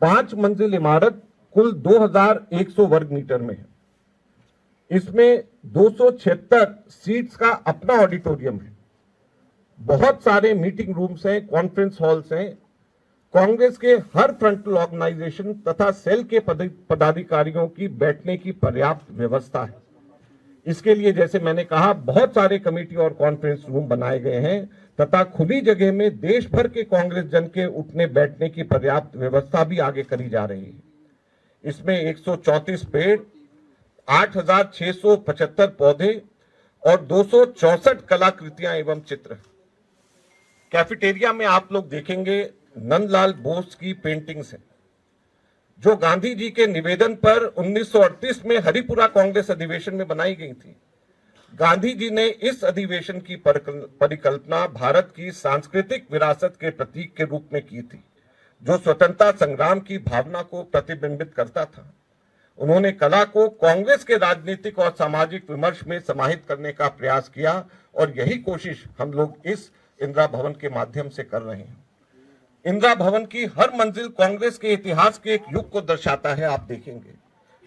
5 मंजिल इमारत कुल 2100 वर्ग मीटर में है। इसमें 276 सीट्स का अपना ऑडिटोरियम है, बहुत सारे मीटिंग रूम्स हैं, कॉन्फ्रेंस हॉल्स हैं। कांग्रेस के हर फ्रंटल ऑर्गेनाइजेशन तथा सेल के पदाधिकारियों की बैठने की पर्याप्त व्यवस्था है। इसके लिए जैसे मैंने कहा, बहुत सारे कमेटी और कॉन्फ्रेंस रूम बनाए गए हैं तथा खुली जगह में देश भर के कांग्रेस जन के उठने बैठने की पर्याप्त व्यवस्था भी आगे करी जा रही है। इसमें 134 पेड़, 8675 पौधे और 264 कलाकृतियां एवं चित्र। कैफेटेरिया में आप लोग देखेंगे नंदलाल बोस की पेंटिंग्स हैं, जो गांधी जी के निवेदन पर 1938 में हरिपुरा कांग्रेस अधिवेशन में बनाई गई थी। गांधी जी ने इस अधिवेशन की परिकल्पना भारत की सांस्कृतिक विरासत के प्रतीक के रूप में की थी, जो स्वतंत्रता संग्राम की भावना को प्रतिबिंबित करता था। उन्होंने कला को कांग्रेस के राजनीतिक और सामाजिक विमर्श में समाहित करने का प्रयास किया और यही कोशिश हम लोग इस इंदिरा भवन के माध्यम से कर रहे हैं। इंदिरा भवन की हर मंजिल कांग्रेस के इतिहास के एक युग को दर्शाता है। आप देखेंगे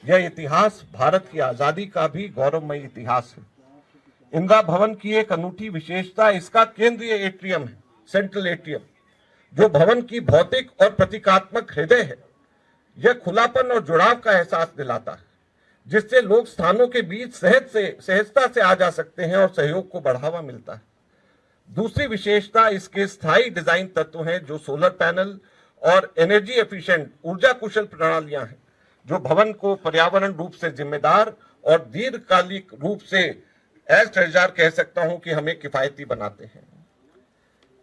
यह इतिहास भारत की आजादी का भी गौरवमयी इतिहास है। इंदिरा भवन की एक अनूठी विशेषता इसका केंद्रीय एट्रियम है, सेंट्रल एट्रियम, जो भवन की भौतिक और प्रतीकात्मक हृदय है। यह खुलापन और जुड़ाव का एहसास दिलाता है, जिससे लोग स्थानों के बीच सहजता से आ जा सकते हैं और सहयोग को बढ़ावा मिलता है। दूसरी विशेषता इसके स्थायी डिजाइन तत्व हैं, जो सोलर पैनल और एनर्जी एफिशिएंट ऊर्जा कुशल प्रणालियां हैं, जो भवन को पर्यावरण रूप से जिम्मेदार और दीर्घकालिक रूप से एज कह सकता हूं कि हमें किफायती बनाते हैं।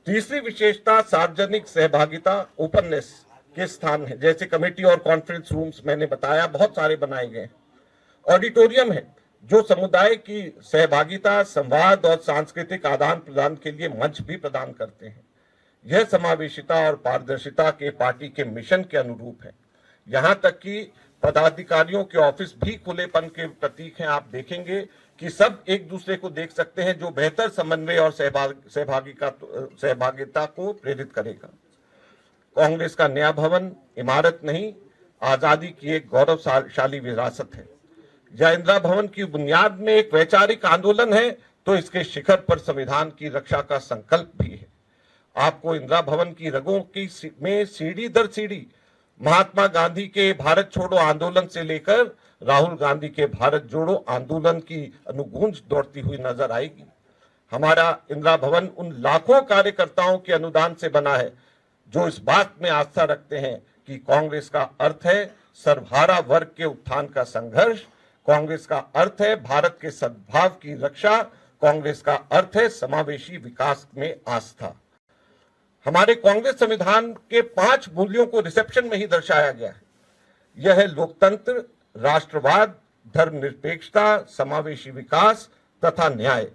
तीसरी विशेषता सार्वजनिक सहभागिता, ओपननेस के स्थान है। जैसे कमेटी और कॉन्फ्रेंस रूम्स मैंने बताया बहुत सारे बनाए गए। ऑडिटोरियम है, जो समुदाय की सहभागिता, संवाद और सांस्कृतिक आदान प्रदान के लिए मंच भी प्रदान करते हैं। यह समावेशिता और पारदर्शिता के पार्टी के मिशन के अनुरूप है। यहाँ तक कि पदाधिकारियों के ऑफिस भी खुलेपन के प्रतीक हैं। आप देखेंगे कि सब एक दूसरे को देख सकते हैं, जो बेहतर समन्वय और सहभागिता को प्रेरित करेगा। कांग्रेस का नया भवन इमारत नहीं, आजादी की एक गौरवशाली विरासत है। यह इंदिरा भवन की बुनियाद में एक वैचारिक आंदोलन है, तो इसके शिखर पर संविधान की रक्षा का संकल्प भी है। आपको इंदिरा भवन की रगों की में सीढ़ी दर सीढ़ी महात्मा गांधी के भारत छोड़ो आंदोलन से लेकर राहुल गांधी के भारत जोड़ो आंदोलन की अनुगूंज दौड़ती हुई नजर आएगी। हमारा इंदिरा भवन उन लाखों कार्यकर्ताओं के अनुदान से बना है, जो इस बात में आस्था रखते हैं कि कांग्रेस का अर्थ है सर्वहारा वर्ग के उत्थान का संघर्ष, कांग्रेस का अर्थ है भारत के सद्भाव की रक्षा, कांग्रेस का अर्थ है समावेशी विकास में आस्था। हमारे कांग्रेस संविधान के 5 मूल्यों को रिसेप्शन में ही दर्शाया गया है। यह है लोकतंत्र, राष्ट्रवाद, धर्मनिरपेक्षता, समावेशी विकास तथा न्याय।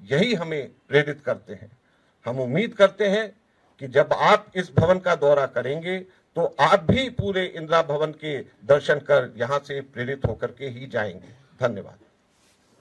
यही हमें प्रेरित करते हैं। हम उम्मीद करते हैं कि जब आप इस भवन का दौरा करेंगे तो आप भी पूरे इंदिरा भवन के दर्शन कर यहां से प्रेरित होकर के ही जाएंगे। धन्यवाद।